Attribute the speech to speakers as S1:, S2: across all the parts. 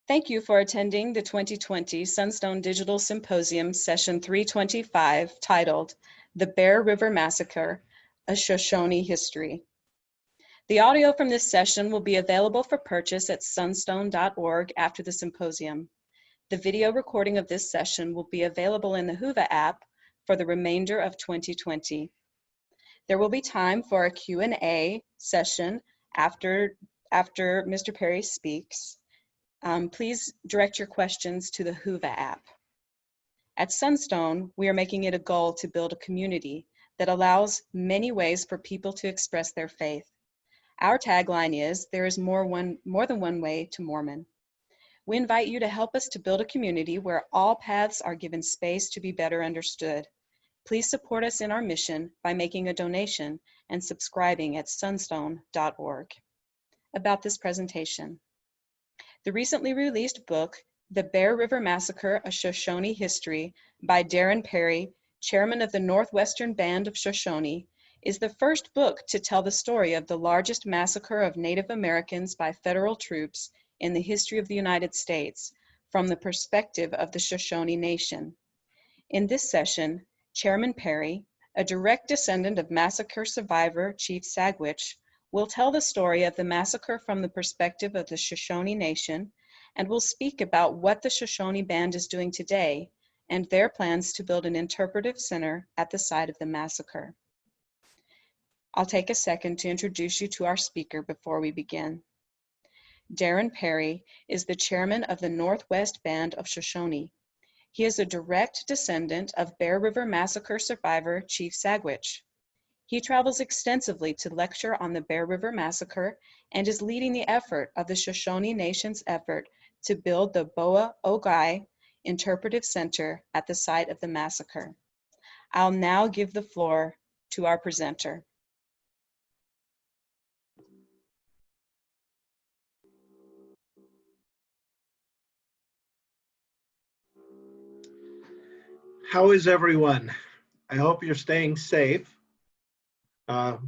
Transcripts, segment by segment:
S1: Thank you for attending the 2020 Sunstone Digital Symposium Session 325 titled The Bear River Massacre, A Shoshone History. The audio from this session will be available for purchase at sunstone.org after the symposium. The video recording of this session will be available in the Whova app for the remainder of 2020. There will be time for a Q&A session after Mr. Parry speaks. Please direct your questions to the Whova app. At Sunstone, we are making it a goal to build a community that allows many ways for people to express their faith. Our tagline is, there is more than one way to Mormon. We invite you to help us to build a community where all paths are given space to be better understood. Please support us in our mission by making a donation and subscribing at sunstone.org. About this presentation. The recently released book, The Bear River Massacre, A Shoshone History by Darren Parry, Chairman of the Northwestern Band of Shoshone, is the first book to tell the story of the largest massacre of Native Americans by federal troops in the history of the United States from the perspective of the Shoshone Nation. In this session, Chairman Parry, a direct descendant of massacre survivor Chief Sagwitch, will tell the story of the massacre from the perspective of the Shoshone Nation and will speak about what the Shoshone Band is doing today and their plans to build an interpretive center at the site of the massacre. I'll take a second to introduce you to our speaker before we begin. Darren Parry is the chairman of the Northwest Band of Shoshone. He is a direct descendant of Bear River Massacre survivor Chief Sagwitch. He travels extensively to lecture on the Bear River Massacre and is leading the effort of the Shoshone Nation's effort to build the Boa Ogai Interpretive Center at the site of the massacre. I'll now give the floor to our presenter.
S2: How is everyone? I hope you're staying safe.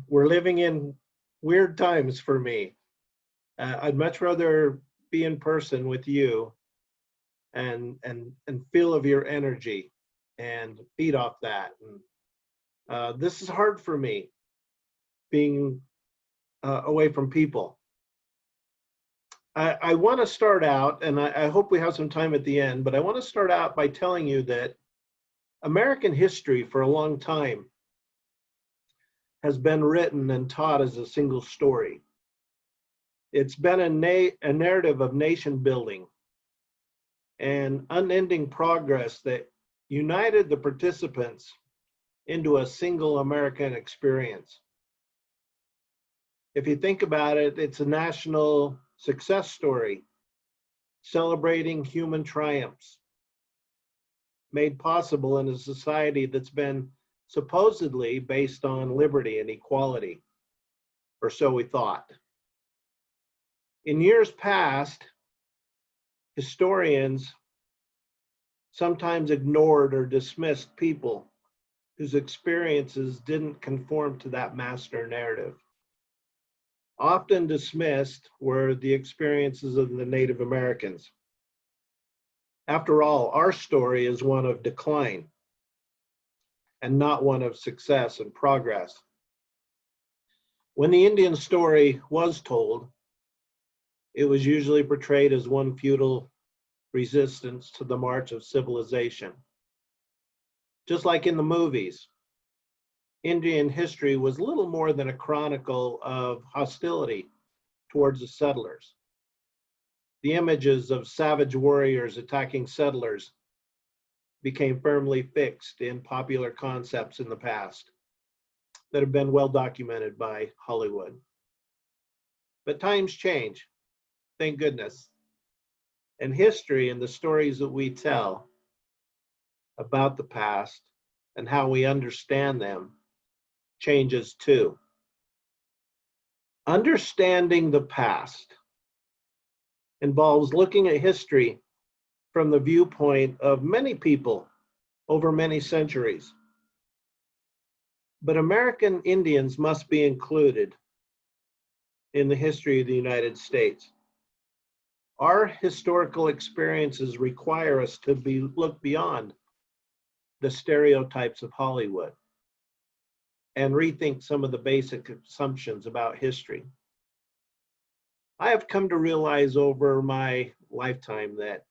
S2: We're living in weird times for me. I'd much rather be in person with you and feel of your energy and feed off that. And this is hard for me, being away from people. I want to start out, and I hope we have some time at the end, but I want to start out by telling you that American history for a long time has been written and taught as a single story. It's been a narrative of nation building and unending progress that united the participants into a single American experience. If you think about it, it's a national success story celebrating human triumphs made possible in a society that's been supposedly based on liberty and equality, or so we thought. In years past, historians sometimes ignored or dismissed people whose experiences didn't conform to that master narrative. Often dismissed were the experiences of the Native Americans. After all, our story is one of decline and not one of success and progress. When the Indian story was told, it was usually portrayed as one futile resistance to the march of civilization. Just like in the movies, Indian history was little more than a chronicle of hostility towards the settlers. The images of savage warriors attacking settlers became firmly fixed in popular concepts in the past that have been well documented by Hollywood. But times change, thank goodness. And history and the stories that we tell about the past and how we understand them changes too. Understanding the past involves looking at history from the viewpoint of many people over many centuries. But American Indians must be included in the history of the United States. Our historical experiences require us to look beyond the stereotypes of Hollywood and rethink some of the basic assumptions about history. I have come to realize over my lifetime that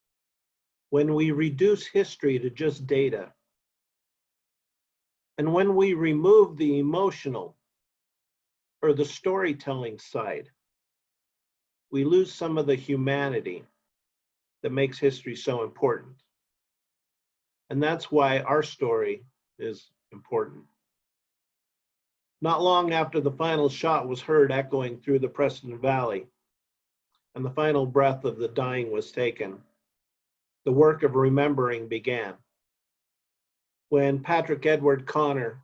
S2: when we reduce history to just data, and when we remove the emotional or the storytelling side, we lose some of the humanity that makes history so important. And that's why our story is important. Not long after the final shot was heard echoing through the Preston Valley and the final breath of the dying was taken, the work of remembering began. When Patrick Edward Connor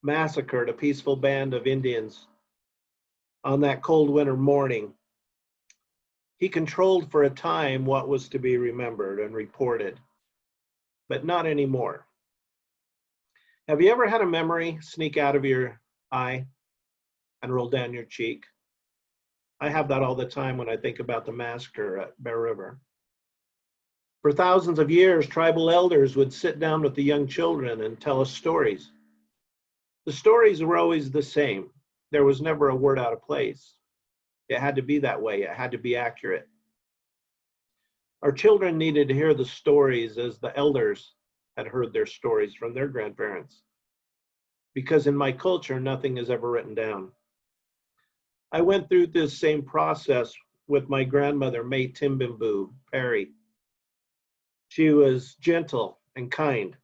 S2: massacred a peaceful band of Indians on that cold winter morning, he controlled for a time what was to be remembered and reported, but not anymore. Have you ever had a memory sneak out of your eye and roll down your cheek? I have that all the time when I think about the massacre at Bear River. For thousands of years, tribal elders would sit down with the young children and tell us stories. The stories were always the same. There was never a word out of place. It had to be that way. It had to be accurate. Our children needed to hear the stories as the elders had heard their stories from their grandparents. Because in my culture, nothing is ever written down. I went through this same process with my grandmother, May Timbimbu Parry. She was gentle and kind.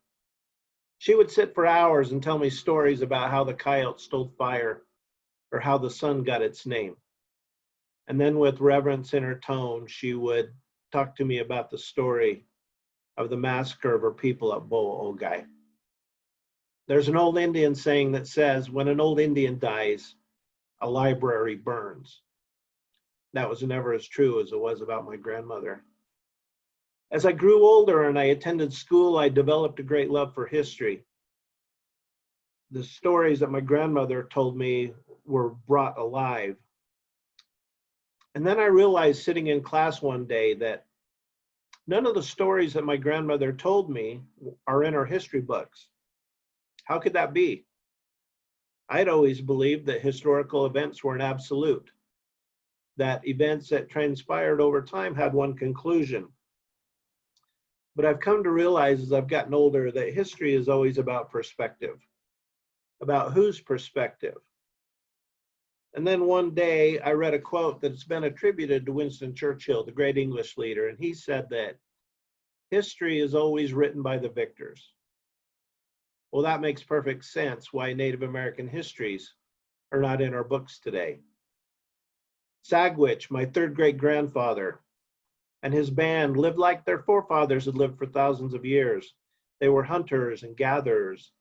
S2: She would sit for hours and tell me stories about how the coyote stole fire or how the sun got its name. And then with reverence in her tone, she would talk to me about the story of the massacre of her people at Bo-Ogai. There's an old Indian saying that says, when an old Indian dies, a library burns. That was never as true as it was about my grandmother. As I grew older and I attended school, I developed a great love for history. The stories that my grandmother told me were brought alive. And then I realized sitting in class one day that none of the stories that my grandmother told me are in our history books. How could that be? I'd always believed that historical events were an absolute, that events that transpired over time had one conclusion. But I've come to realize as I've gotten older that history is always about perspective, about whose perspective. And then one day I read a quote that's been attributed to Winston Churchill, the great English leader, and he said that history is always written by the victors. Well, that makes perfect sense why Native American histories are not in our books today. Sagwitch, my third great grandfather, and his band lived like their forefathers had lived for thousands of years. They were hunters and gatherers.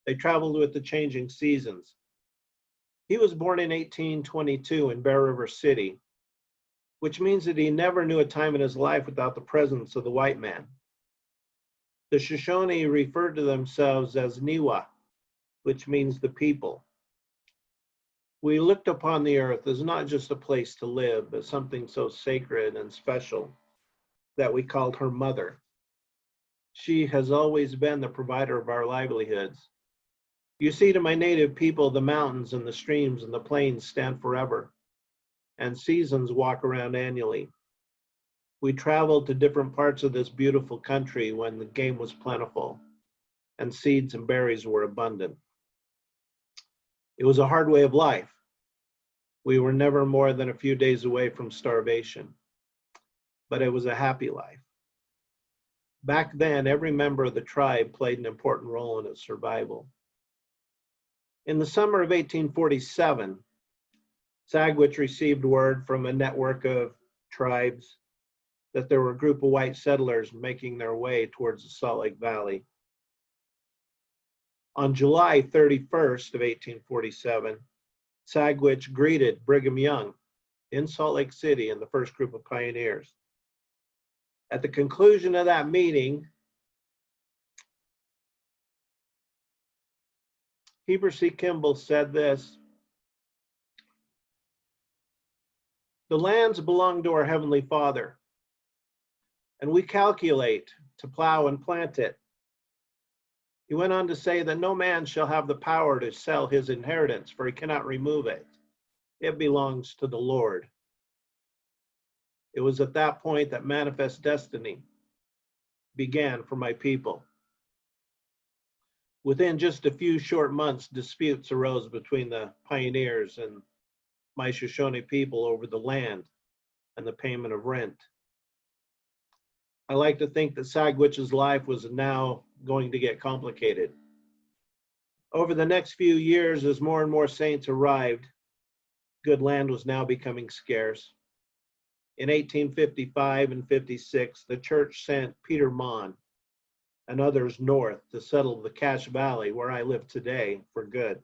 S2: They traveled with the changing seasons. He was born in 1822 in Bear River City, which means that he never knew a time in his life without the presence of the white man. The Shoshone referred to themselves as Niwa, which means the people. We looked upon the earth as not just a place to live, but something so sacred and special that we called her mother. She has always been the provider of our livelihoods. You see, to my native people, the mountains and the streams and the plains stand forever, and seasons walk around annually. We traveled to different parts of this beautiful country when the game was plentiful and seeds and berries were abundant. It was a hard way of life. We were never more than a few days away from starvation, but it was a happy life. Back then, every member of the tribe played an important role in its survival. In the summer of 1847, Sagwitch received word from a network of tribes that there were a group of white settlers making their way towards the Salt Lake Valley. On July 31st of 1847, Sagwitch greeted Brigham Young in Salt Lake City and the first group of pioneers. At the conclusion of that meeting, Heber C. Kimball said this: The lands belong to our Heavenly Father, and we calculate to plow and plant it. He went on to say that no man shall have the power to sell his inheritance, for he cannot remove it. It belongs to the Lord. It was at that point that manifest destiny began for my people. Within just a few short months, disputes arose between the pioneers and my Shoshone people over the land and the payment of rent. I like to think that Sagwitch's life was now going to get complicated. Over the next few years, as more and more saints arrived, good land was now becoming scarce. In 1855 and 56, the church sent Peter Mon and others north to settle the Cache Valley, where I live today, for good.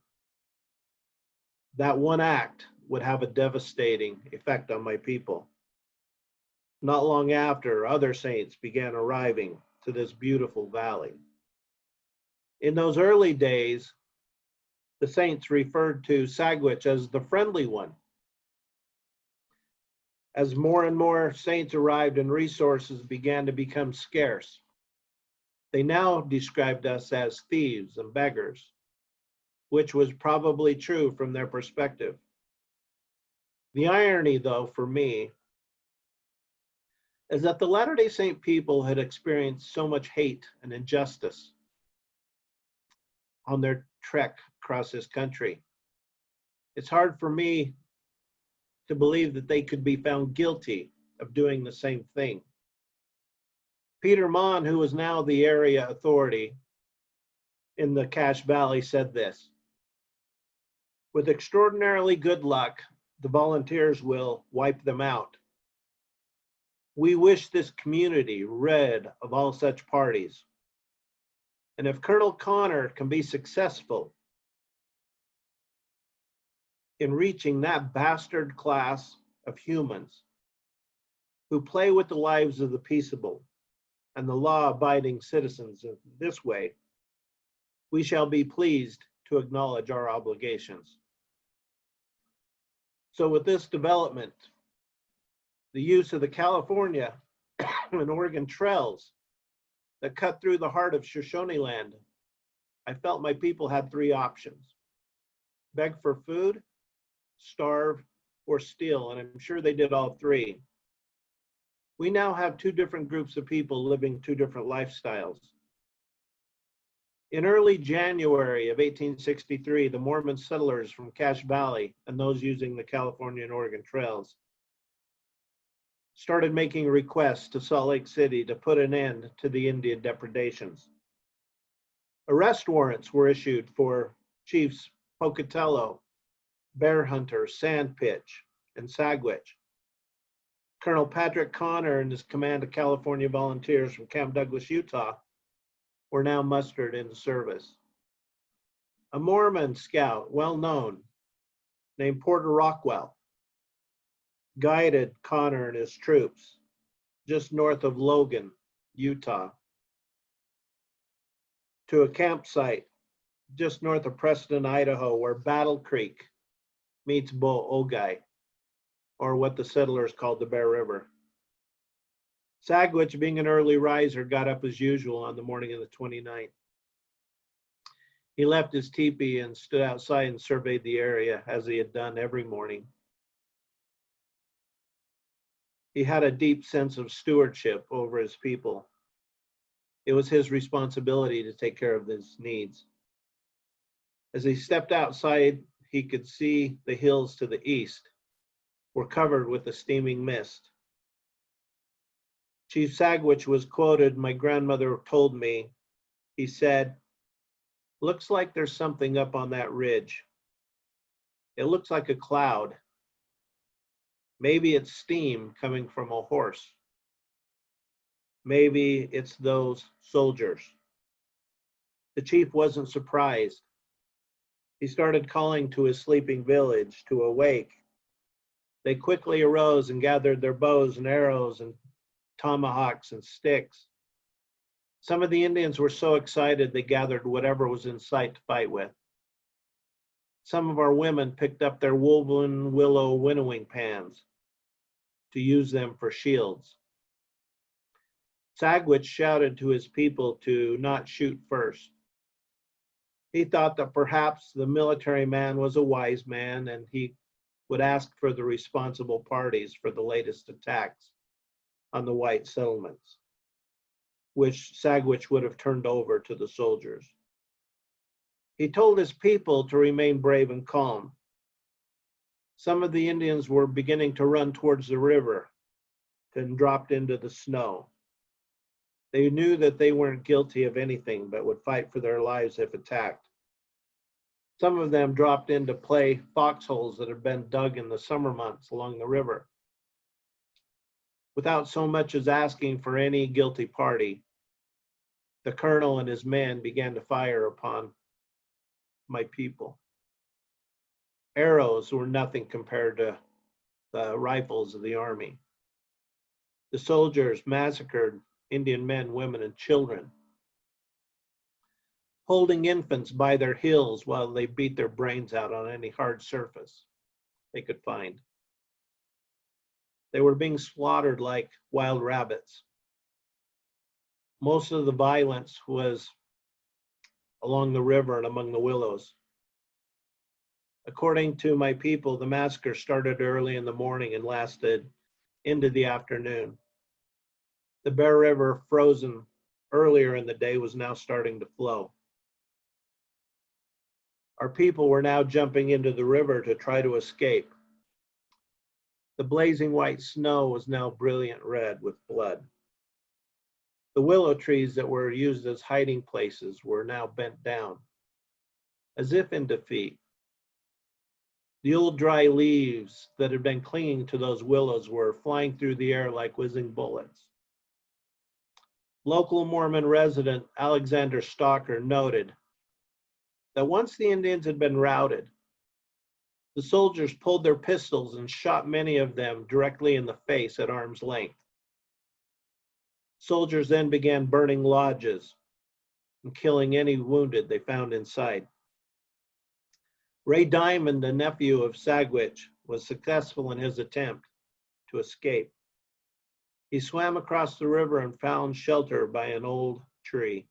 S2: That one act would have a devastating effect on my people. Not long after, other saints began arriving to this beautiful valley. In those early days, the saints referred to Sagwitch as the friendly one. As more and more saints arrived and resources began to become scarce, they now described us as thieves and beggars, which was probably true from their perspective. The irony, though, for me, is that the Latter-day Saint people had experienced so much hate and injustice on their trek across this country. It's hard for me to believe that they could be found guilty of doing the same thing. Peter Mon, who is now the area authority in the Cache Valley, said this: "With extraordinarily good luck, the volunteers will wipe them out. We wish this community rid of all such parties. And if Colonel Connor can be successful in reaching that bastard class of humans who play with the lives of the peaceable and the law-abiding citizens in this way, we shall be pleased to acknowledge our obligations." So with this development, the use of the California and Oregon trails that cut through the heart of Shoshone land, I felt my people had three options: beg for food, starve, or steal, and I'm sure they did all three. We now have two different groups of people living two different lifestyles. In early January of 1863, the Mormon settlers from Cache Valley and those using the California and Oregon trails started making requests to Salt Lake City to put an end to the Indian depredations. Arrest warrants were issued for Chiefs Pocatello, Bear Hunter, Sandpitch, and Sagwitch. Colonel Patrick Connor and his command of California volunteers from Camp Douglas, Utah, were now mustered into service. A Mormon scout, well known, named Porter Rockwell, guided Connor and his troops just north of Logan, Utah, to a campsite just north of Preston, Idaho, where Battle Creek meets Bo Ogai, or what the settlers called the Bear River. Sagwitch, being an early riser, got up as usual on the morning of the 29th. He left his teepee and stood outside and surveyed the area as he had done every morning. He had a deep sense of stewardship over his people. It was his responsibility to take care of his needs. As he stepped outside, he could see the hills to the east were covered with a steaming mist. Chief Sagwitch was quoted, my grandmother told me, he said, "Looks like there's something up on that ridge. It looks like a cloud. Maybe it's steam coming from a horse. Maybe it's those soldiers." The chief wasn't surprised. He started calling to his sleeping village to awake. They quickly arose and gathered their bows and arrows and tomahawks and sticks. Some of the Indians were so excited they gathered whatever was in sight to fight with. Some of our women picked up their woven willow winnowing pans to use them for shields. Sagwitch shouted to his people to not shoot first. He thought that perhaps the military man was a wise man and he would ask for the responsible parties for the latest attacks on the white settlements, which Sagwitch would have turned over to the soldiers. He told his people to remain brave and calm. Some of the Indians were beginning to run towards the river, then dropped into the snow. They knew that they weren't guilty of anything, but would fight for their lives if attacked. Some of them dropped in to play foxholes that had been dug in the summer months along the river. Without so much as asking for any guilty party, the colonel and his men began to fire upon my people. Arrows were nothing compared to the rifles of the army. The soldiers massacred Indian men, women, and children, holding infants by their heels while they beat their brains out on any hard surface they could find. They were being slaughtered like wild rabbits. Most of the violence was along the river and among the willows. According to my people, the massacre started early in the morning and lasted into the afternoon. The Bear River, frozen earlier in the day, was now starting to flow. Our people were now jumping into the river to try to escape. The blazing white snow was now brilliant red with blood. The willow trees that were used as hiding places were now bent down, as if in defeat. The old dry leaves that had been clinging to those willows were flying through the air like whizzing bullets. Local Mormon resident Alexander Stalker noted that once the Indians had been routed, the soldiers pulled their pistols and shot many of them directly in the face at arm's length. Soldiers then began burning lodges and killing any wounded they found inside. Ray Diamond, a nephew of Sagwitch, was successful in his attempt to escape. He swam across the river and found shelter by an old tree.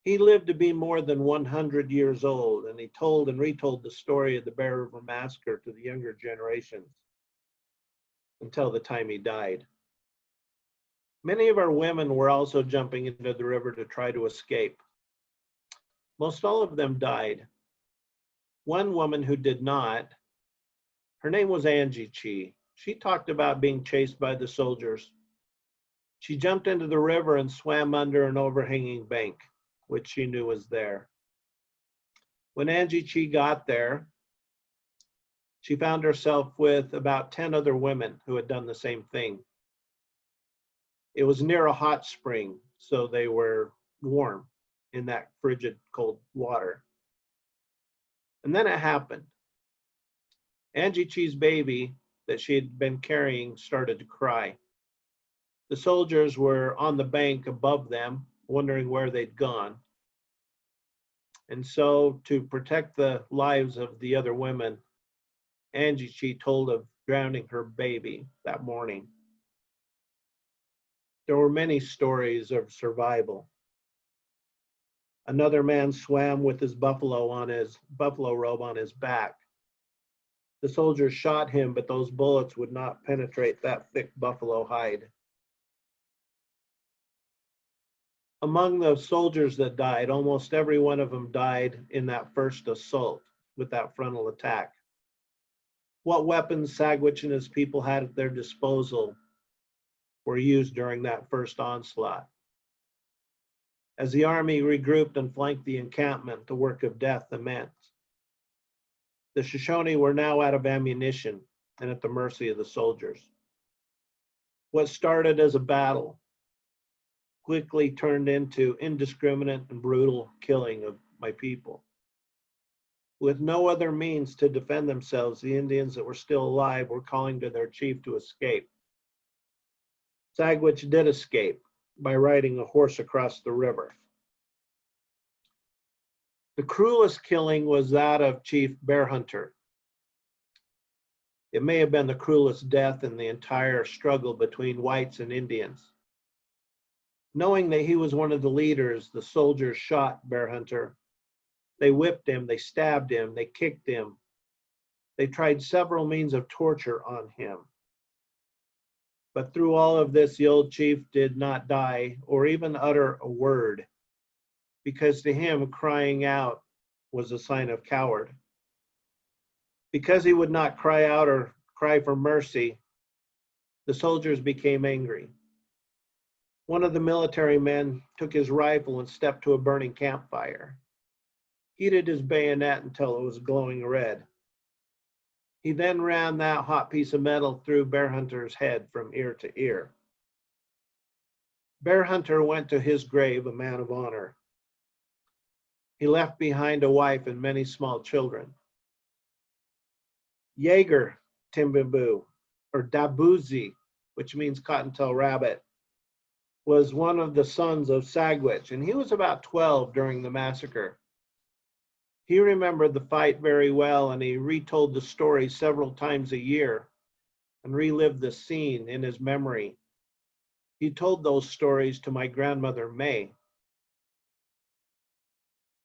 S2: He lived to be more than 100 years old, and he told and retold the story of the Bear River Massacre to the younger generations until the time he died. Many of our women were also jumping into the river to try to escape. Most all of them died. One woman who did not, her name was Angie Chi. She talked about being chased by the soldiers. She jumped into the river and swam under an overhanging bank, which she knew was there. When Angie Chi got there, she found herself with about 10 other women who had done the same thing. It was near a hot spring, so they were warm in that frigid, cold water. And then it happened. Angie Chi's baby that she had been carrying started to cry. The soldiers were on the bank above them, wondering where they'd gone. And so, to protect the lives of the other women, Angie Chi told of drowning her baby that morning. There were many stories of survival. Another man swam with his buffalo robe on his back. The soldiers shot him, but those bullets would not penetrate that thick buffalo hide. Among the soldiers that died, almost every one of them died in that first assault with that frontal attack. What weapons Sagwitch and his people had at their disposal were used during that first onslaught. As the army regrouped and flanked the encampment, the work of death commenced. The Shoshone were now out of ammunition and at the mercy of the soldiers. What started as a battle quickly turned into indiscriminate and brutal killing of my people. With no other means to defend themselves, the Indians that were still alive were calling to their chief to escape. Sagwitch did escape by riding a horse across the river. The cruelest killing was that of Chief Bear Hunter. It may have been the cruelest death in the entire struggle between whites and Indians. Knowing that he was one of the leaders, the soldiers shot Bear Hunter. They whipped him, they stabbed him, they kicked him. They tried several means of torture on him. But through all of this, the old chief did not die or even utter a word, because to him, crying out was a sign of coward. Because he would not cry out or cry for mercy, the soldiers became angry. One of the military men took his rifle and stepped to a burning campfire, heated his bayonet until it was glowing red. He then ran that hot piece of metal through Bear Hunter's head from ear to ear. Bear Hunter went to his grave a man of honor. He left behind a wife and many small children. Jaeger Timbimbu, or Dabuzi, which means cottontail rabbit, was one of the sons of Sagwitch, and he was about 12 during the massacre. He remembered the fight very well, and he retold the story several times a year and relived the scene in his memory. He told those stories to my grandmother, May.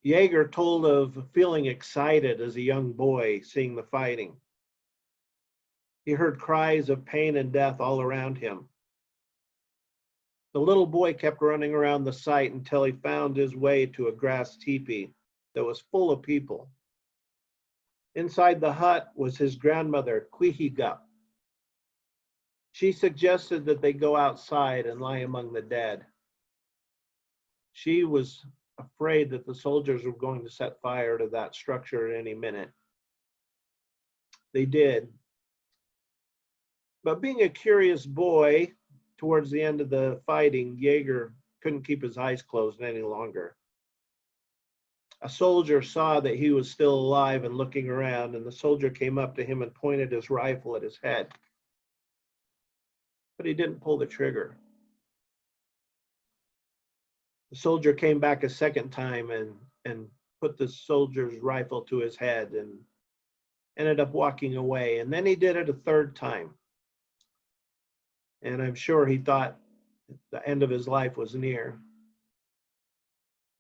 S2: Jaeger told of feeling excited as a young boy seeing the fighting. He heard cries of pain and death all around him. The little boy kept running around the site until he found his way to a grass teepee that was full of people. Inside the hut was his grandmother, Quihiga. She suggested that they go outside and lie among the dead. She was afraid that the soldiers were going to set fire to that structure at any minute. They did. But being a curious boy, towards the end of the fighting, Jaeger couldn't keep his eyes closed any longer. A soldier saw that he was still alive and looking around, and the soldier came up to him and pointed his rifle at his head. But he didn't pull the trigger. The soldier came back a second time and put the soldier's rifle to his head and ended up walking away. And then he did it a third time. And I'm sure he thought the end of his life was near.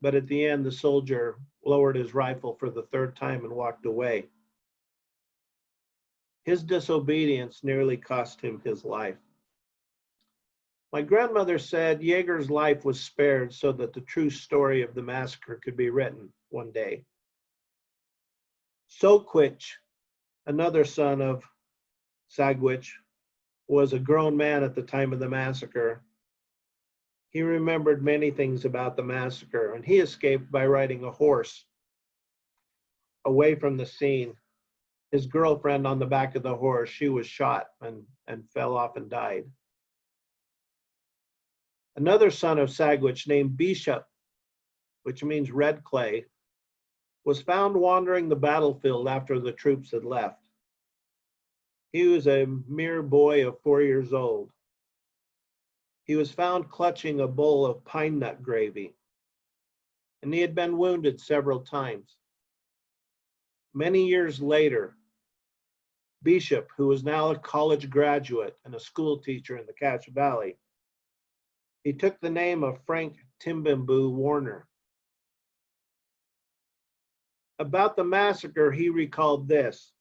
S2: But at the end, the soldier lowered his rifle for the third time and walked away. His disobedience nearly cost him his life. My grandmother said Jaeger's life was spared so that the true story of the massacre could be written one day. Sagwitch, another son of Sagwitch, was a grown man at the time of the massacre. He remembered many things about the massacre, and he escaped by riding a horse away from the scene. His girlfriend on the back of the horse, she was shot and fell off and died. Another son of Sagwitch named Bishop, which means red clay, was found wandering the battlefield after the troops had left. He was a mere boy of 4 years old. He was found clutching a bowl of pine nut gravy, and he had been wounded several times. Many years later, Bishop, who was now a college graduate and a school teacher in the Cache Valley, he took the name of Frank Timbimbu Warner. About the massacre, he recalled this: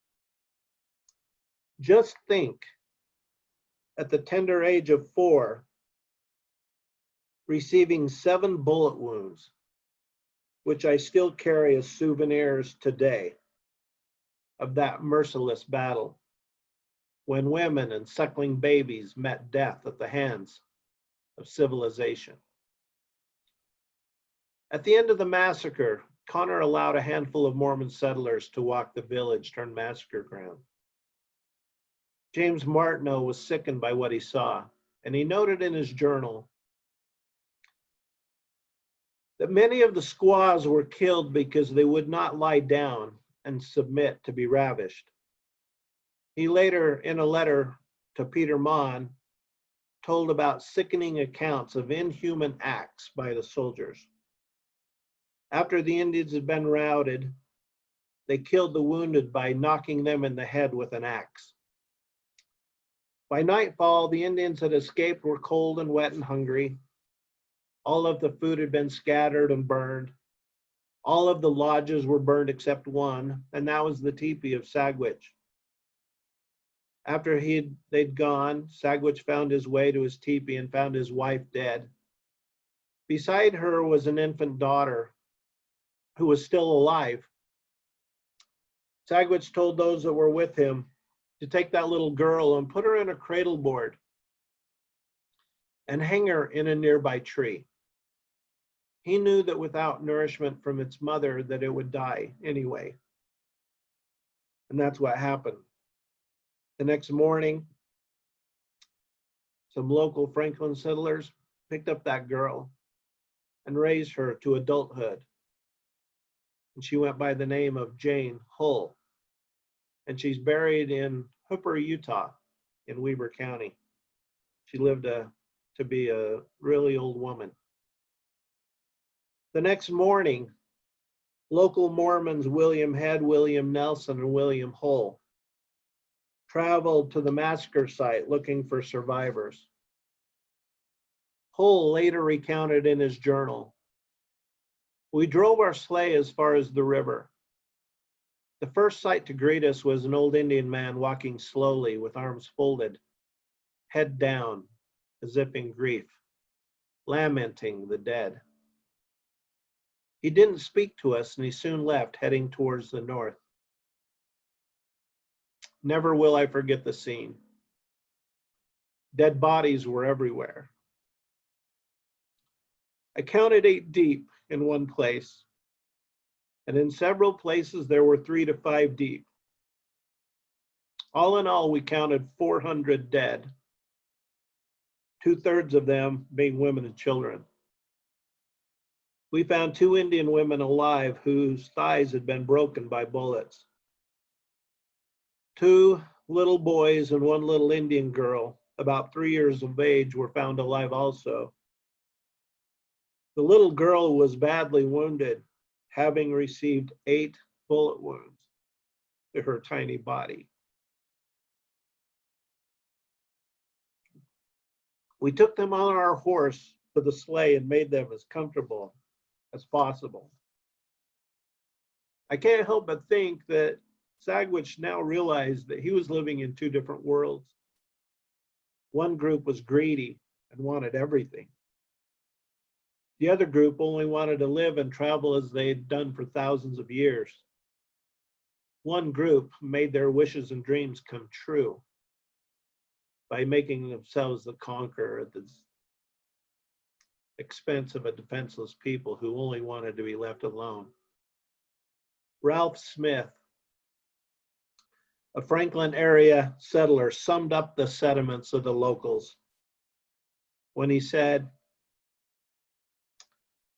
S2: "Just think, at the tender age of 4, receiving 7 bullet wounds, which I still carry as souvenirs today of that merciless battle, when women and suckling babies met death at the hands of civilization." At the end of the massacre, Connor allowed a handful of Mormon settlers to walk the village turned massacre ground. James Martineau was sickened by what he saw, and he noted in his journal that many of the squaws were killed because they would not lie down and submit to be ravished. He later, in a letter to Peter Mon, told about sickening accounts of inhuman acts by the soldiers. After the Indians had been routed, they killed the wounded by knocking them in the head with an axe. By nightfall, the Indians that escaped were cold and wet and hungry. All of the food had been scattered and burned. All of the lodges were burned except one, and that was the teepee of Sagwitch. After they'd gone, Sagwitch found his way to his teepee and found his wife dead. Beside her was an infant daughter who was still alive. Sagwitch told those that were with him to take that little girl and put her in a cradle board and hang her in a nearby tree. He knew that without nourishment from its mother that it would die anyway. And that's what happened. The next morning, some local Franklin settlers picked up that girl and raised her to adulthood. And she went by the name of Jane Hull. And she's buried in Hooper, Utah, in Weber County. She lived to be a really old woman. The next morning, local Mormons William Head, William Nelson, and William Hull traveled to the massacre site looking for survivors. Hull later recounted in his journal, "We drove our sleigh as far as the river. The first sight to greet us was an old Indian man walking slowly with arms folded, head down, as if in grief, lamenting the dead. He didn't speak to us and he soon left, heading towards the north. Never will I forget the scene. Dead bodies were everywhere. I counted 8 deep in one place, and in several places there were 3 to 5 deep. All in all, we counted 400 dead, 2/3 of them being women and children. We found 2 Indian women alive whose thighs had been broken by bullets. 2 little boys and 1 little Indian girl, about 3 years of age, were found alive also. The little girl was badly wounded, having received 8 bullet wounds to her tiny body. We took them on our horse to the sleigh and made them as comfortable as possible. I can't help but think that Sagwitch now realized that he was living in 2 different worlds. One group was greedy and wanted everything. The other group only wanted to live and travel as they had done for thousands of years. One group made their wishes and dreams come true by making themselves the conqueror at the expense of a defenseless people who only wanted to be left alone. Ralph Smith, a Franklin area settler, summed up the sentiments of the locals when he said,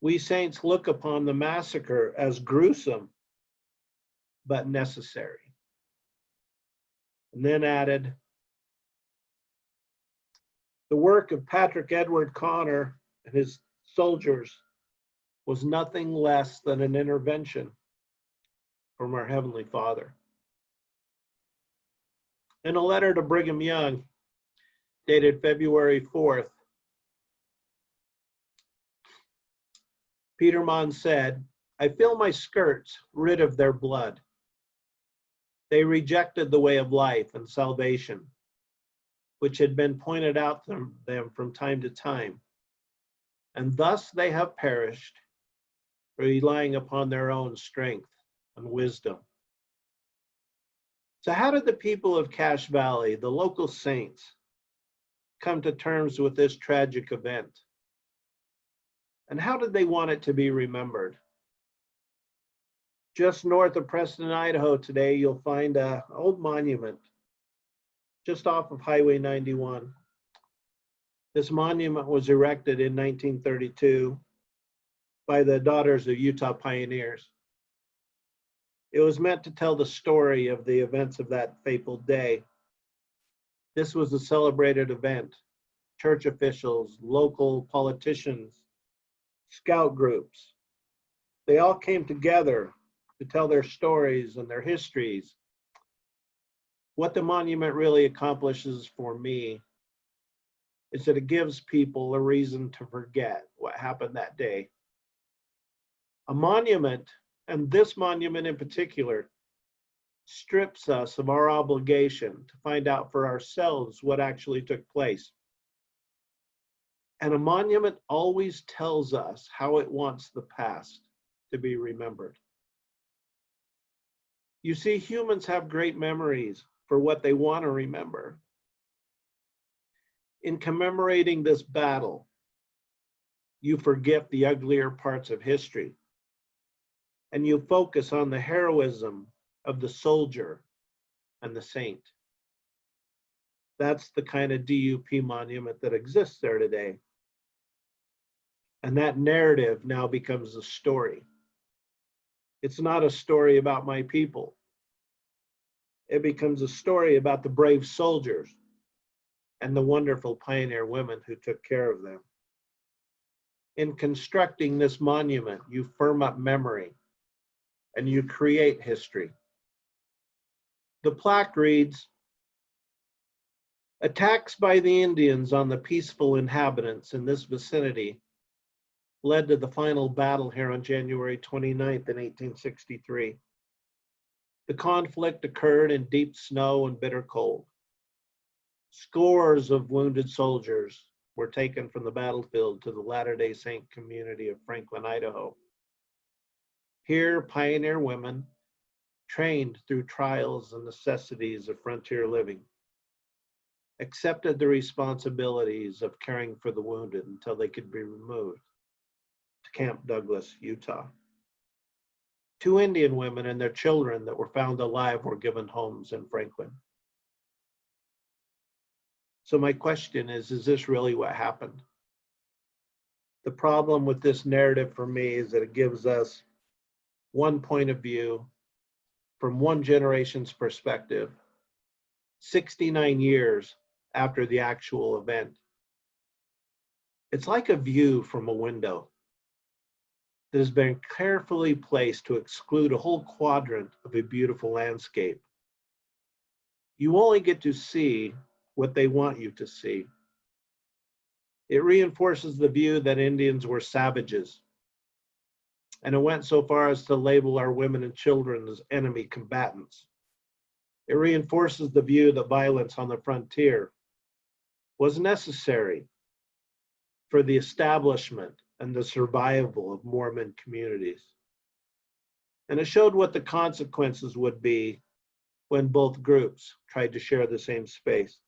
S2: "We Saints look upon the massacre as gruesome, but necessary." And then added, "The work of Patrick Edward Connor and his soldiers was nothing less than an intervention from our Heavenly Father." In a letter to Brigham Young, dated February 4th, Peter Mon said, "I feel my skirts rid of their blood. They rejected the way of life and salvation, which had been pointed out to them from time to time, and thus they have perished, relying upon their own strength and wisdom." So how did the people of Cache Valley, the local saints, come to terms with this tragic event? And how did they want it to be remembered? Just north of Preston, Idaho today, you'll find an old monument just off of Highway 91. This monument was erected in 1932 by the Daughters of Utah Pioneers. It was meant to tell the story of the events of that fateful day. This was a celebrated event. Church officials, local politicians, scout groups, they all came together to tell their stories and their histories What the monument really accomplishes for me is that it gives people a reason to forget what happened that day. A monument, and this monument in particular, strips us of our obligation to find out for ourselves what actually took place. And a monument always tells us how it wants the past to be remembered. You see, humans have great memories for what they want to remember. In commemorating this battle, you forget the uglier parts of history, and you focus on the heroism of the soldier and the saint. That's the kind of DUP monument that exists there today. And that narrative now becomes a story. It's not a story about my people. It becomes a story about the brave soldiers and the wonderful pioneer women who took care of them. In constructing this monument, you firm up memory and you create history. The plaque reads, "Attacks by the Indians on the peaceful inhabitants in this vicinity led to the final battle here on January 29th in 1863. The conflict occurred in deep snow and bitter cold. Scores of wounded soldiers were taken from the battlefield to the Latter-day Saint community of Franklin, Idaho. Here, pioneer women, trained through trials and necessities of frontier living, accepted the responsibilities of caring for the wounded until they could be removed to Camp Douglas, Utah. 2 Indian women and their children that were found alive were given homes in Franklin." So my question is this really what happened? The problem with this narrative for me is that it gives us one point of view from one generation's perspective, 69 years after the actual event. It's like a view from a window that has been carefully placed to exclude a whole quadrant of a beautiful landscape. You only get to see what they want you to see. It reinforces the view that Indians were savages, and it went so far as to label our women and children as enemy combatants. It reinforces the view that violence on the frontier was necessary for the establishment and the survival of Mormon communities. And it showed what the consequences would be when both groups tried to share the same space.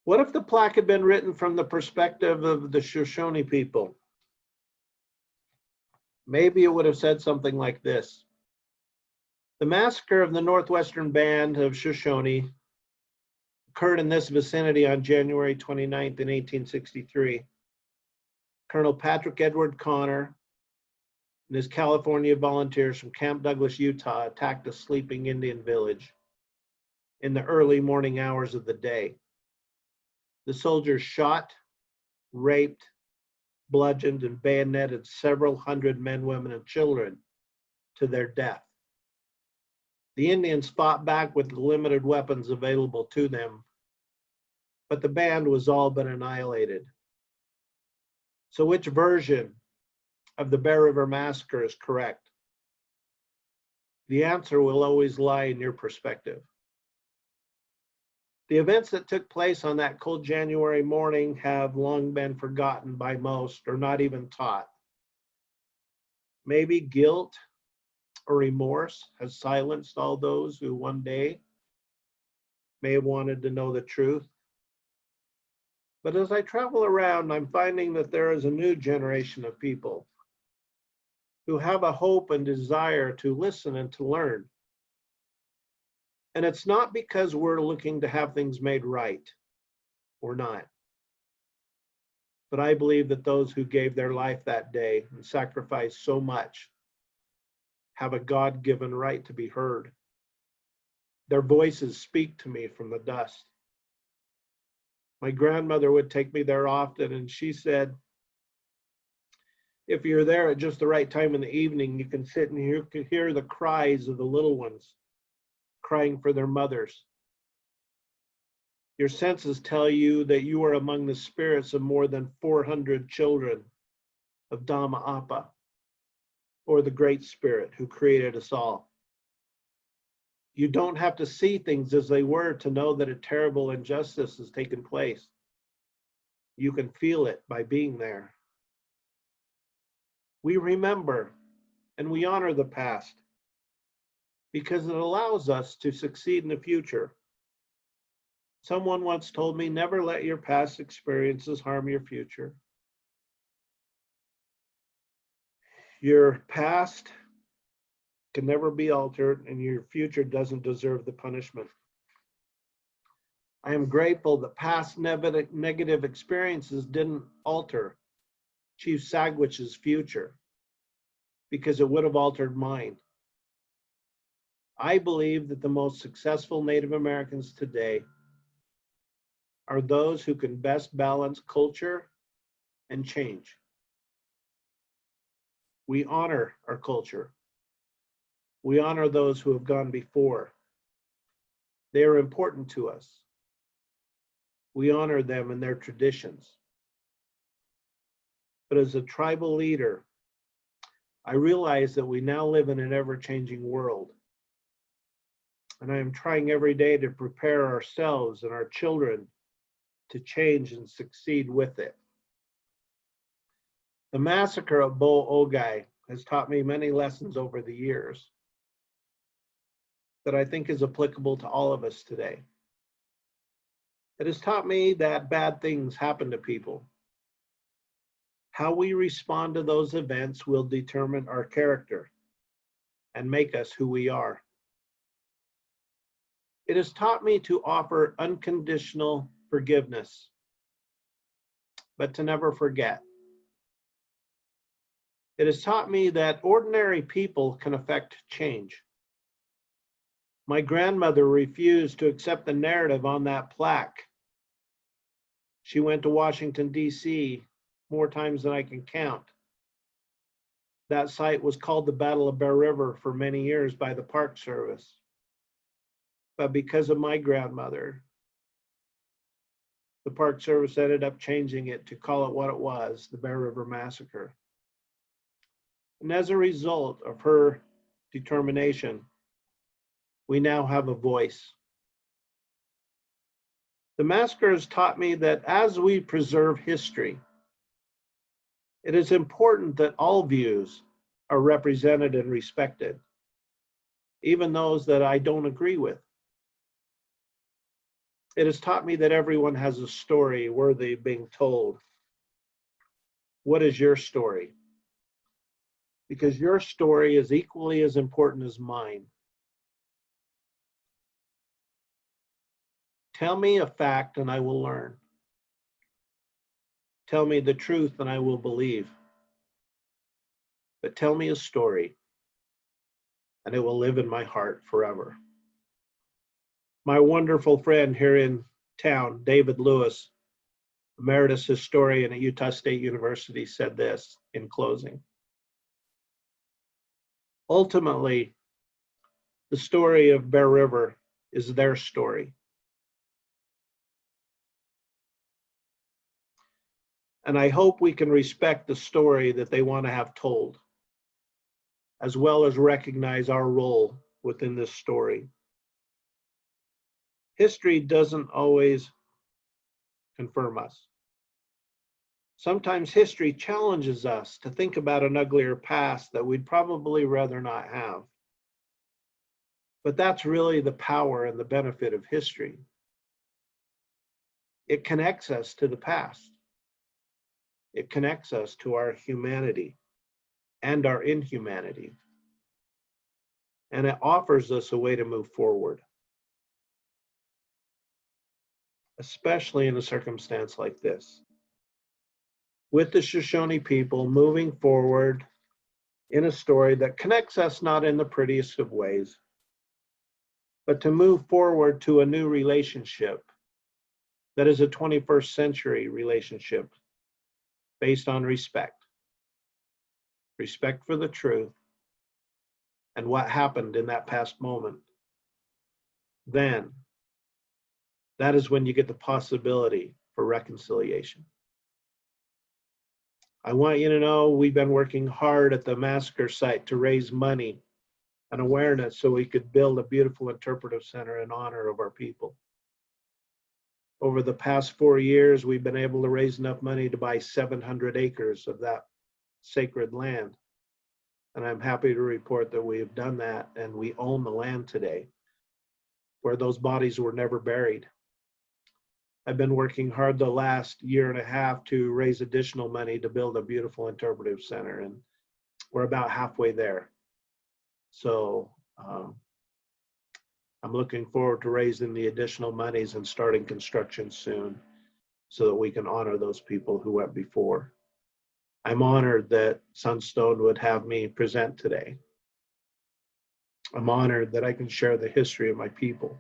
S2: What if the plaque had been written from the perspective of the Shoshone people? Maybe it would have said something like this: "The massacre of the Northwestern Band of Shoshone occurred in this vicinity on January 29th in 1863. Colonel Patrick Edward Connor and his California volunteers from Camp Douglas, Utah, attacked a sleeping Indian village in the early morning hours of the day. The soldiers shot, raped, bludgeoned, and bayoneted several hundred men, women, and children to their death. The Indians fought back with the limited weapons available to them, but the band was all but annihilated." So which version of the Bear River Massacre is correct? The answer will always lie in your perspective. The events that took place on that cold January morning have long been forgotten by most, or not even taught. Maybe guilt or remorse has silenced all those who one day may have wanted to know the truth. But as I travel around, I'm finding that there is a new generation of people who have a hope and desire to listen and to learn. And it's not because we're looking to have things made right. We're not. But I believe that those who gave their life that day and sacrificed so much have a God-given right to be heard. Their voices speak to me from the dust. My grandmother would take me there often, and she said, if you're there at just the right time in the evening, you can sit and hear the cries of the little ones crying for their mothers. Your senses tell you that you are among the spirits of more than 400 children of Dhamma Appa, or the Great Spirit who created us all. You don't have to see things as they were to know that a terrible injustice has taken place. You can feel it by being there. We remember and we honor the past because it allows us to succeed in the future. Someone once told me, never let your past experiences harm your future. Your past can never be altered, and your future doesn't deserve the punishment. I am grateful that past negative experiences didn't alter Chief Sagwitch's future, because it would have altered mine. I believe that the most successful Native Americans today are those who can best balance culture and change. We honor our culture. We honor those who have gone before. They are important to us. We honor them and their traditions. But as a tribal leader, I realize that we now live in an ever-changing world. And I am trying every day to prepare ourselves and our children to change and succeed with it. The massacre of Bo Ogai has taught me many lessons over the years that I think is applicable to all of us today. It has taught me that bad things happen to people. How we respond to those events will determine our character and make us who we are. It has taught me to offer unconditional forgiveness, but to never forget. It has taught me that ordinary people can affect change. My grandmother refused to accept the narrative on that plaque. She went to Washington, D.C. more times than I can count. That site was called the Battle of Bear River for many years by the Park Service. But because of my grandmother, the Park Service ended up changing it to call it what it was, the Bear River Massacre. And as a result of her determination, we now have a voice. The massacre has taught me that as we preserve history, it is important that all views are represented and respected, even those that I don't agree with. It has taught me that everyone has a story worthy of being told. What is your story? Because your story is equally as important as mine. Tell me a fact and I will learn. Tell me the truth and I will believe. But tell me a story and it will live in my heart forever. My wonderful friend here in town, David Lewis, emeritus historian at Utah State University, said this in closing. Ultimately, the story of Bear River is their story. And I hope we can respect the story that they want to have told, as well as recognize our role within this story. History doesn't always confirm us. Sometimes history challenges us to think about an uglier past that we'd probably rather not have. But that's really the power and the benefit of history. It connects us to the past. It connects us to our humanity and our inhumanity. And it offers us a way to move forward, especially in a circumstance like this. With the Shoshone people moving forward in a story that connects us not in the prettiest of ways, but to move forward to a new relationship that is a 21st century relationship based on respect. Respect for the truth and what happened in that past moment. then that is when you get the possibility for reconciliation. I want you to know we've been working hard at the massacre site to raise money and awareness so we could build a beautiful interpretive center in honor of our people. Over the past 4 years, we've been able to raise enough money to buy 700 acres of that sacred land. And I'm happy to report that we have done that, and we own the land today where those bodies were never buried. I've been working hard the last year and a half to raise additional money to build a beautiful interpretive center, and we're about halfway there. So I'm looking forward to raising the additional monies and starting construction soon so that we can honor those people who went before. I'm honored that Sunstone would have me present today. I'm honored that I can share the history of my people.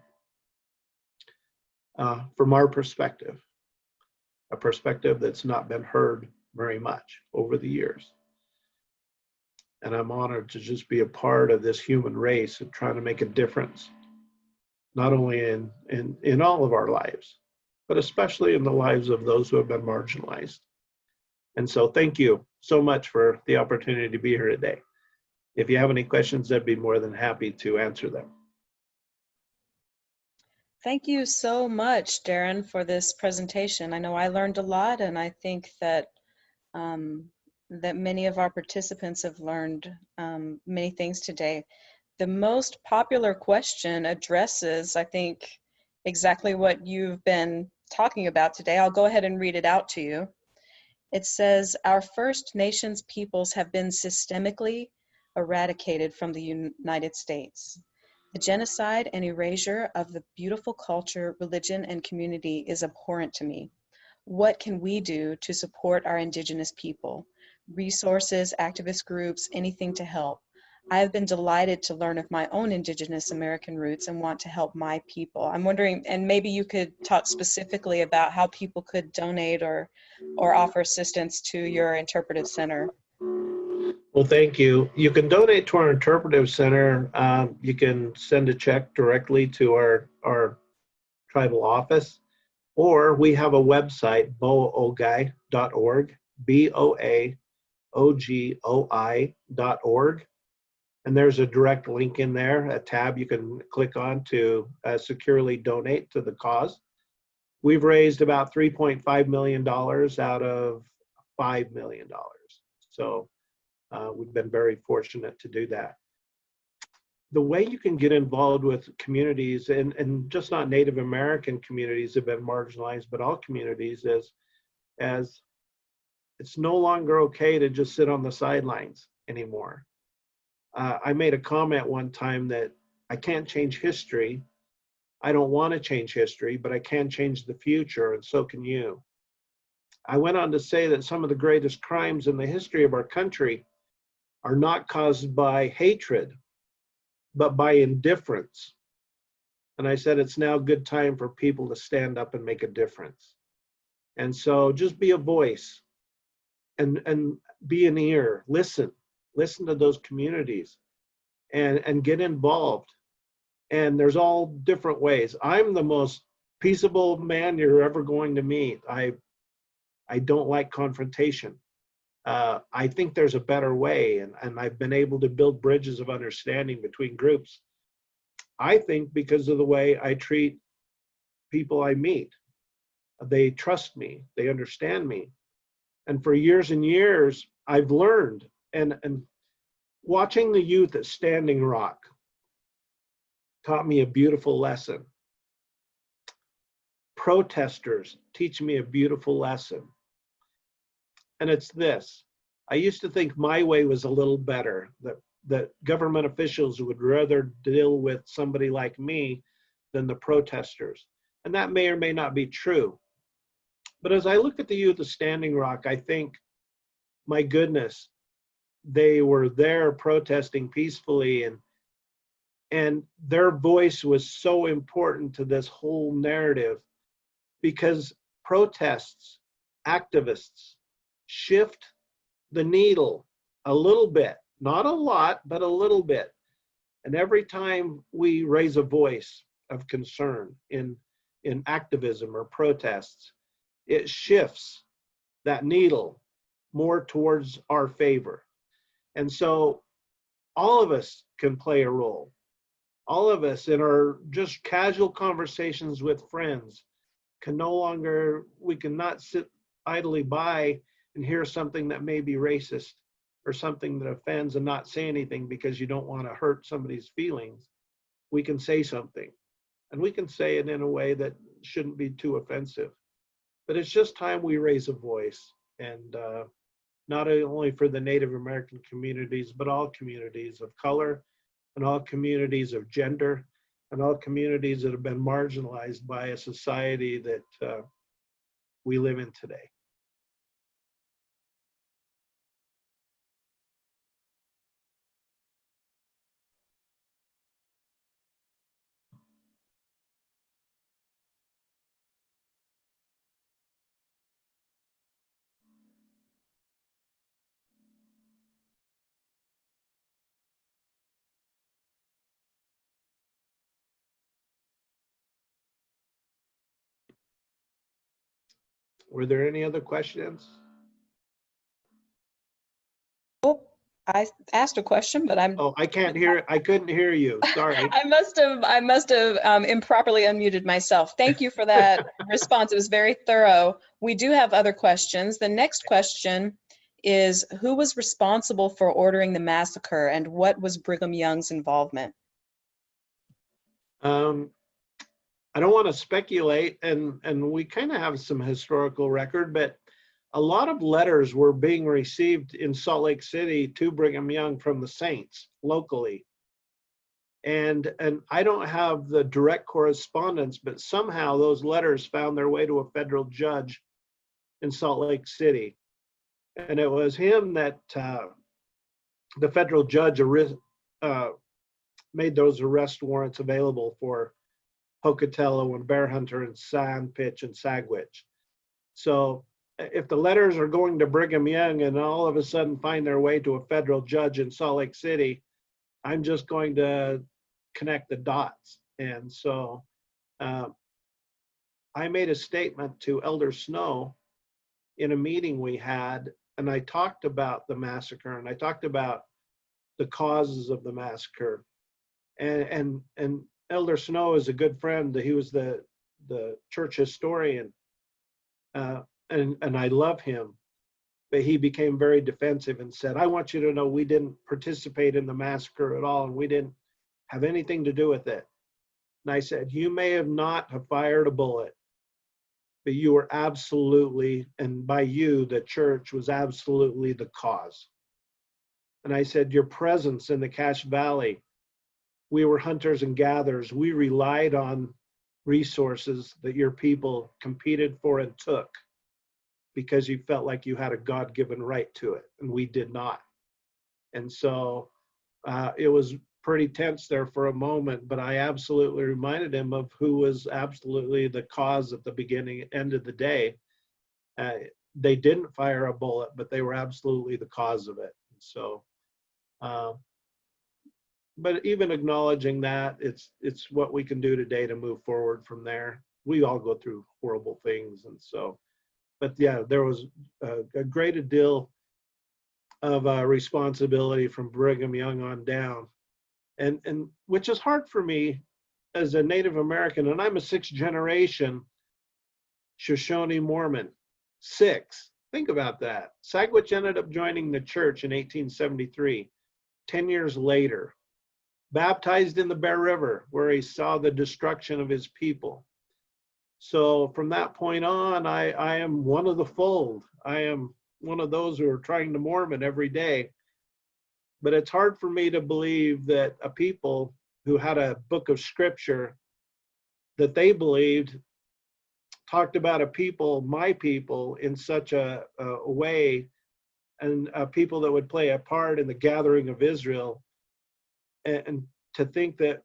S2: From our perspective, a perspective that's not been heard very much over the years. And I'm honored to just be a part of this human race and trying to make a difference, not only in all of our lives, but especially in the lives of those who have been marginalized. And so thank you so much for the opportunity to be here today. If you have any questions, I'd be more than happy to answer them.
S1: Thank you so much, Darren, for this presentation. I know I learned a lot, and I think that that many of our participants have learned many things today. The most popular question addresses, I think, exactly what you've been talking about today. I'll go ahead and read it out to you. It says, our First Nations peoples have been systemically eradicated from the United States. The genocide and erasure of the beautiful culture, religion, and community is abhorrent to me. What can we do to support our Indigenous people? Resources, activist groups, anything to help. I have been delighted to learn of my own Indigenous American roots and want to help my people. I'm wondering, and maybe you could talk specifically about how people could donate or offer assistance to your interpretive center.
S2: Well, thank you. You can donate to our interpretive center. You can send a check directly to our tribal office, or we have a website, boaogoi.org, BOAOGOI.org. And there's a direct link in there, a tab you can click on to securely donate to the cause. We've raised about $3.5 million out of $5 million. So we've been very fortunate to do that. The way you can get involved with communities, and just not Native American communities have been marginalized, but all communities, is as it's no longer okay to just sit on the sidelines anymore. I made a comment one time that I can't change history. I don't want to change history, but I can change the future, and so can you. I went on to say that some of the greatest crimes in the history of our country are not caused by hatred, but by indifference. And I said it's now a good time for people to stand up and make a difference. And so just be a voice and be an ear, listen to those communities and get involved. And there's all different ways. I'm the most peaceable man you're ever going to meet. I don't like confrontation. I think there's a better way, and I've been able to build bridges of understanding between groups. I think because of the way I treat people I meet. They trust me, they understand me. And for years and years, I've learned, and watching the youth at Standing Rock taught me a beautiful lesson. Protesters teach me a beautiful lesson. And it's this: I used to think my way was a little better, that government officials would rather deal with somebody like me than the protesters. And that may or may not be true. But as I look at the youth of Standing Rock, I think, my goodness, they were there protesting peacefully, and their voice was so important to this whole narrative, because protests, activists, shift the needle a little bit, not a lot, but a little bit. And every time we raise a voice, of concern, in activism or protests, it shifts that needle more towards our favor. And so all of us can play a role. All of us in our just casual conversations with friends we cannot sit idly by and hear something that may be racist or something that offends and not say anything because you don't want to hurt somebody's feelings. We can say something, and we can say it in a way that shouldn't be too offensive. But it's just time we raise a voice, and not only for the Native American communities, but all communities of color and all communities of gender and all communities that have been marginalized by a society that we live in today. Were there any other questions?
S1: Oh, I asked a question, but
S2: Oh, I can't hear. I couldn't hear you. Sorry.
S1: I must have improperly unmuted myself. Thank you for that response. It was very thorough. We do have other questions. The next question is, who was responsible for ordering the massacre, and what was Brigham Young's involvement?
S2: I don't want to speculate, and we kind of have some historical record, but a lot of letters were being received in Salt Lake City to Brigham Young from the saints locally. And I don't have the direct correspondence, but somehow those letters found their way to a federal judge in Salt Lake City. And it was him that the federal judge made those arrest warrants available for Pocatello and Bear Hunter and Sandpitch and Sagwitch. So if the letters are going to Brigham Young and all of a sudden find their way to a federal judge in Salt Lake City, I'm just going to connect the dots. And so I made a statement to Elder Snow in a meeting we had, and I talked about the massacre, and I talked about the causes of the massacre. And Elder Snow is a good friend. He was the church historian, and I love him. But he became very defensive and said, I want you to know we didn't participate in the massacre at all, and we didn't have anything to do with it. And I said, you may have not have fired a bullet, but you were absolutely, and by you, the church was absolutely the cause. And I said, your presence in the Cache Valley, we were hunters and gatherers. We relied on resources that your people competed for and took because you felt like you had a God-given right to it, and we did not. And so it was pretty tense there for a moment, but I absolutely reminded him of who was absolutely the cause at the beginning, end of the day. They didn't fire a bullet, but they were absolutely the cause of it. So, but even acknowledging that, it's what we can do today to move forward from there. We all go through horrible things, and so, but yeah, there was a great deal of responsibility from Brigham Young on down, and which is hard for me as a Native American, and I'm a sixth generation Shoshone Mormon. Six. Think about that. Sagwitch ended up joining the church in 1873, 10 years later. Baptized in the Bear River, where he saw the destruction of his people. So from that point on, I am one of the fold. I am one of those who are trying to Mormon every day. But it's hard for me to believe that a people who had a book of scripture that they believed talked about a people, my people, in such a way, and a people that would play a part in the gathering of Israel, and to think that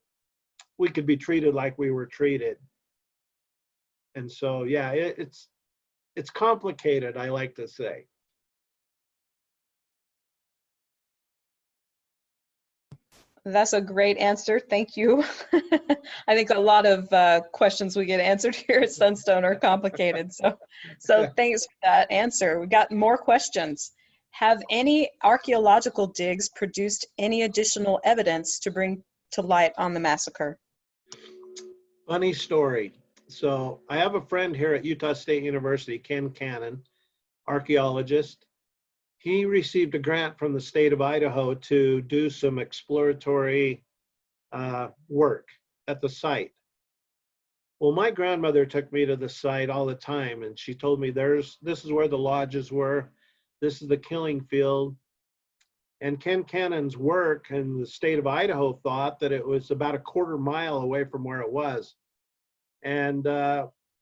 S2: we could be treated like we were treated. And so, yeah, it's complicated, I like to say.
S1: That's a great answer. Thank you. I think a lot of questions we get answered here at Sunstone are complicated. So thanks for that answer. We got more questions. Have any archaeological digs produced any additional evidence to bring to light on the massacre?
S2: Funny story. So I have a friend here at Utah State University, Ken Cannon, archaeologist. He received a grant from the state of Idaho to do some exploratory work at the site. Well, my grandmother took me to the site all the time, and she told me this is where the lodges were, this is the killing field. And Ken Cannon's work in the state of Idaho thought that it was about a quarter mile away from where it was. And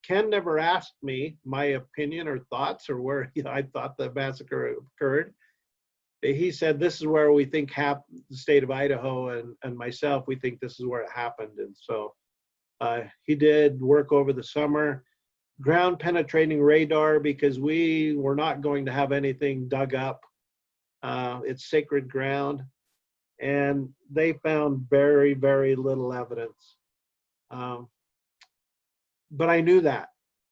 S2: Ken never asked me my opinion or thoughts or where I thought the massacre occurred. He said, this is where we think the state of Idaho and myself, we think this is where it happened. And so he did work over the summer, ground penetrating radar, because we were not going to have anything dug up. It's sacred ground. And they found very, very little evidence. But I knew that.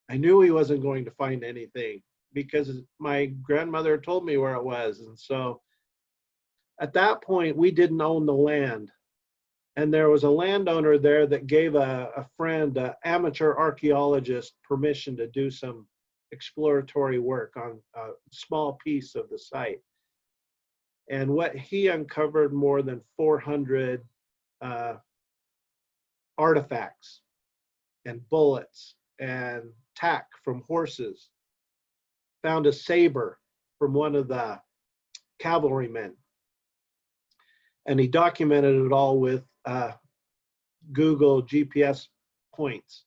S2: I knew he wasn't going to find anything because my grandmother told me where it was. And so at that point, we didn't own the land. And there was a landowner there that gave a friend, an amateur archaeologist, permission to do some exploratory work on a small piece of the site. And what he uncovered more than 400 artifacts and bullets and tack from horses, found a saber from one of the cavalrymen. And he documented it all with Google GPS points.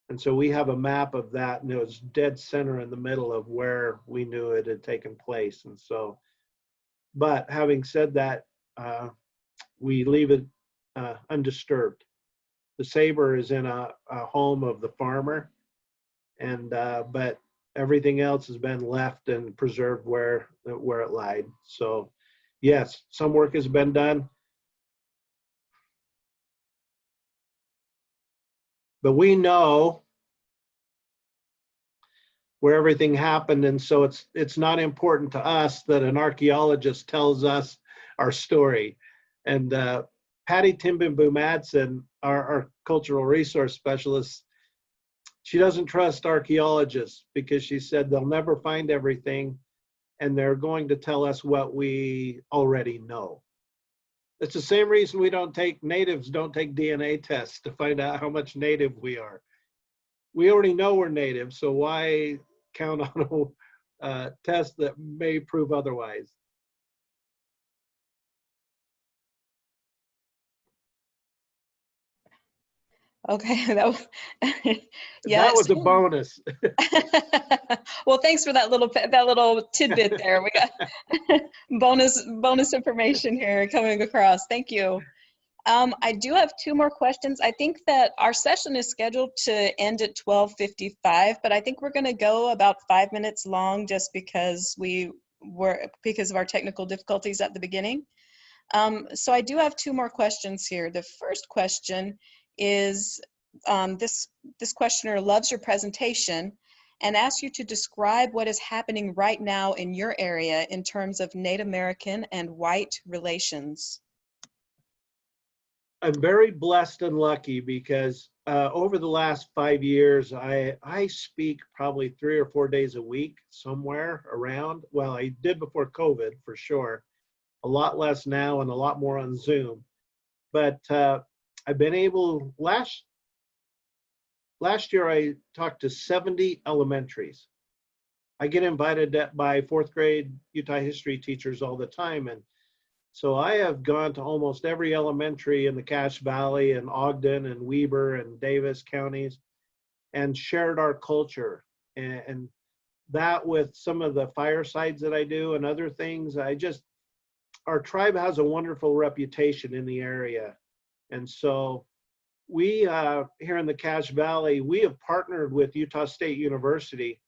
S2: And so we have a map of that, and it was dead center in the middle of where we knew it had taken place. And so, but having said that, we leave it undisturbed. The saber is in a home of the farmer, and but everything else has been left and preserved where it lied. So yes, some work has been done, but we know where everything happened, and so it's not important to us that an archaeologist tells us our story. And Patty Timbimbu Madsen, our cultural resource specialist, she doesn't trust archaeologists because she said they'll never find everything and they're going to tell us what we already know. It's the same reason natives don't take DNA tests to find out how much native we are. We already know we're native, so why count on a test that may prove otherwise?
S1: Okay, yeah,
S2: that was a bonus.
S1: Well, thanks for that little tidbit there. We got bonus information here coming across. Thank you. I do have two more questions. I think that our session is scheduled to end at 12:55, but I think we're going to go about 5 minutes long just because of our technical difficulties at the beginning. So I do have two more questions here. The first question is, this questioner loves your presentation and asks you to describe what is happening right now in your area in terms of Native American and white relations.
S2: I'm very blessed and lucky because over the last 5 years, I speak probably 3 or 4 days a week somewhere around. Well, I did before COVID for sure. A lot less now and a lot more on Zoom. But I've been able, last year I talked to 70 elementaries. I get invited by 4th grade Utah history teachers all the time. And so I have gone to almost every elementary in the Cache Valley and Ogden and Weber and Davis counties and shared our culture. And that with some of the firesides that I do and other things, our tribe has a wonderful reputation in the area. And so we, here in the Cache Valley, we have partnered with Utah State University,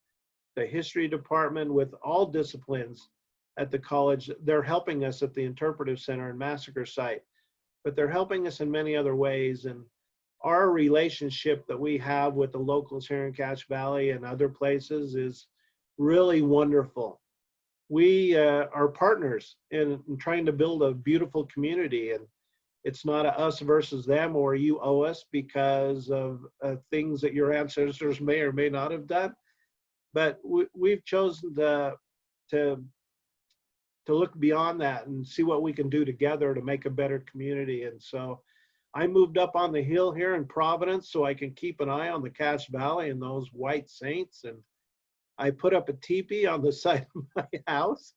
S2: the history department, with all disciplines at the college. They're helping us at the Interpretative Center and Massacre site but they're helping us in many other ways. And our relationship that we have with the locals here in Cache Valley and other places is really wonderful. We are partners in trying to build a beautiful community, and it's not a us versus them or you owe us because of things that your ancestors may or may not have done. But we've chosen to look beyond that and see what we can do together to make a better community. And so I moved up on the hill here in Providence so I can keep an eye on the Cache Valley and those white saints. And I put up a teepee on the side of my house.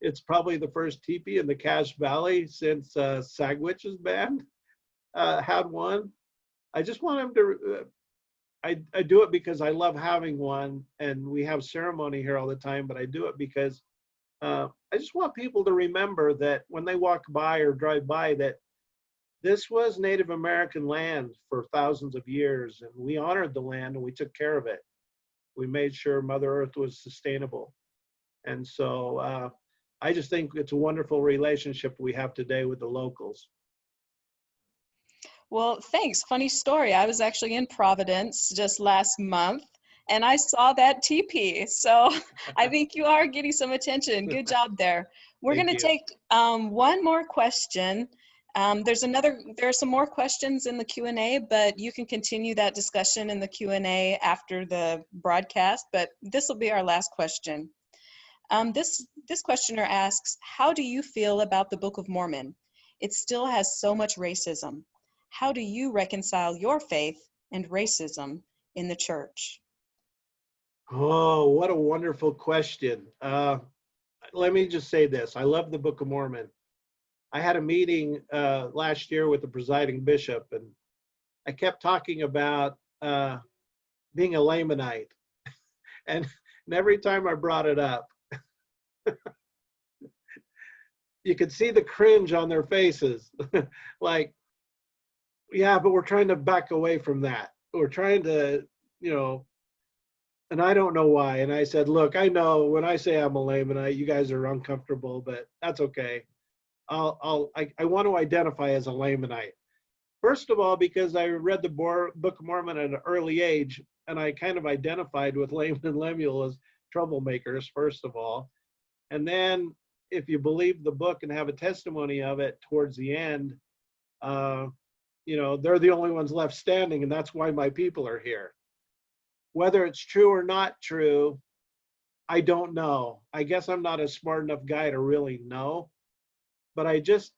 S2: It's probably the first teepee in the Cache Valley since Sagwitch's band had one. I just want them to, I do it because I love having one, and we have ceremony here all the time, but I do it because I just want people to remember that when they walk by or drive by that this was Native American land for thousands of years, and we honored the land and we took care of it. We made sure Mother Earth was sustainable. And so I just think it's a wonderful relationship we have today with the locals.
S1: Well, thanks. Funny story. I was actually in Providence just last month, and I saw that teepee. So I think you are getting some attention. Good job there. We're going to take one more question. There are some more questions in the Q&A, but you can continue that discussion in the Q&A after the broadcast, but this will be our last question. This questioner asks, how do you feel about the Book of Mormon? It still has so much racism. How do you reconcile your faith and racism in the church?
S2: Oh, what a wonderful question. Let me just say this. I love the Book of Mormon. I had a meeting last year with the presiding bishop, and I kept talking about being a Lamanite. And every time I brought it up, you could see the cringe on their faces. Like, yeah, but we're trying to back away from that. We're trying to, and I don't know why. And I said, look, I know when I say I'm a Lamanite, you guys are uncomfortable, but that's okay. I want to identify as a Lamanite. First of all, because I read the Book of Mormon at an early age, and I kind of identified with Laman and Lemuel as troublemakers, first of all. And then if you believe the book and have a testimony of it towards the end, they're the only ones left standing, and that's why my people are here. Whether it's true or not true, I don't know. I guess I'm not a smart enough guy to really know. But I just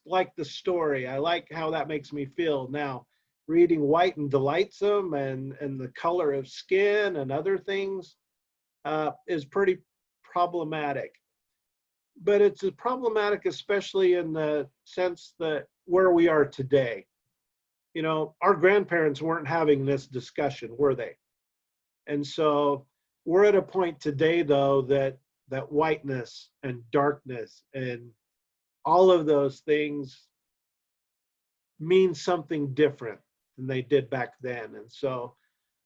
S2: like the story. I like how that makes me feel. Now, reading white and delightsome and the color of skin and other things is pretty problematic. But it's problematic especially in the sense that where we are today. Our grandparents weren't having this discussion, were they? And so we're at a point today, though, that whiteness and darkness and all of those things mean something different than they did back then. And so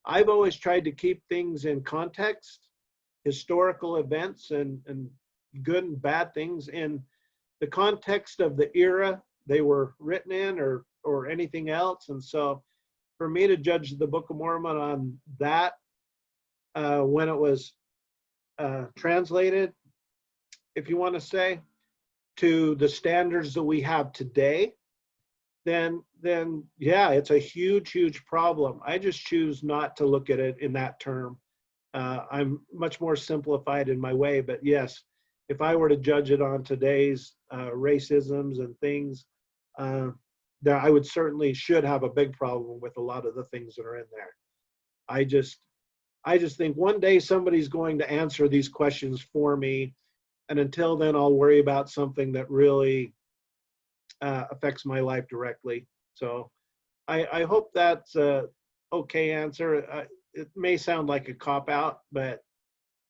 S2: I've always tried to keep things in context, historical events and good and bad things in the context of the era they were written in or anything else. And so for me to judge the Book of Mormon on that when it was translated, if you want to say, to the standards that we have today, then yeah, it's a huge problem. I just choose not to look at it in that term. I'm much more simplified in my way, but yes, if I were to judge it on today's racisms and things, that I would certainly should have a big problem with a lot of the things that are in there. I just think one day somebody's going to answer these questions for me. And until then, I'll worry about something that really affects my life directly. So I hope that's a okay answer. It may sound like a cop-out, but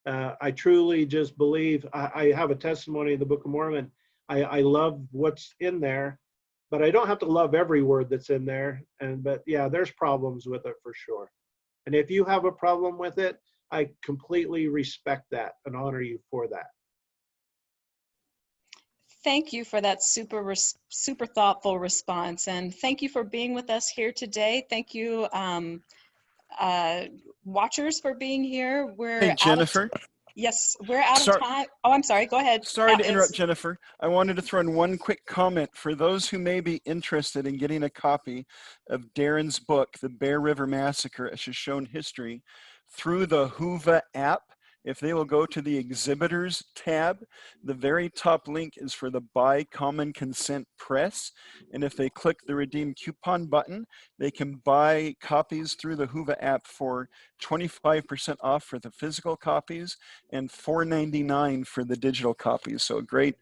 S2: I truly just believe, I have a testimony in the Book of Mormon. I love what's in there, but I don't have to love every word that's in there. But yeah, there's problems with it for sure. And if you have a problem with it, I completely respect that and honor you for that.
S1: Thank you for that super thoughtful response, and thank you for being with us here today. Thank you, watchers, for being here.
S3: Hey, Jennifer.
S1: Yes, we're out of time. Oh, I'm sorry. Go ahead.
S3: Sorry to interrupt, Jennifer. I wanted to throw in one quick comment for those who may be interested in getting a copy of Darren's book, The Bear River Massacre, A Shoshone History, through the Whova app. If they will go to the exhibitors tab, the very top link is for the Buy Common Consent Press. And if they click the redeem coupon button, they can buy copies through the Whova app for 25% off for the physical copies and $4.99 for the digital copies. So a great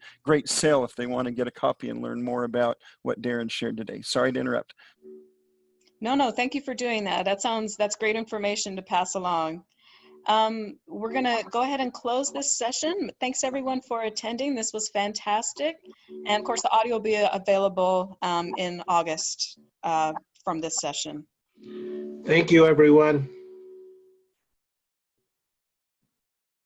S3: sale if they want to get a copy and learn more about what Darren shared today. Sorry to interrupt.
S1: No, thank you for doing that. That's great information to pass along. We're gonna go ahead and close this session. Thanks everyone for attending. This was fantastic. And of course the audio will be available in August from this session.
S2: Thank you, everyone.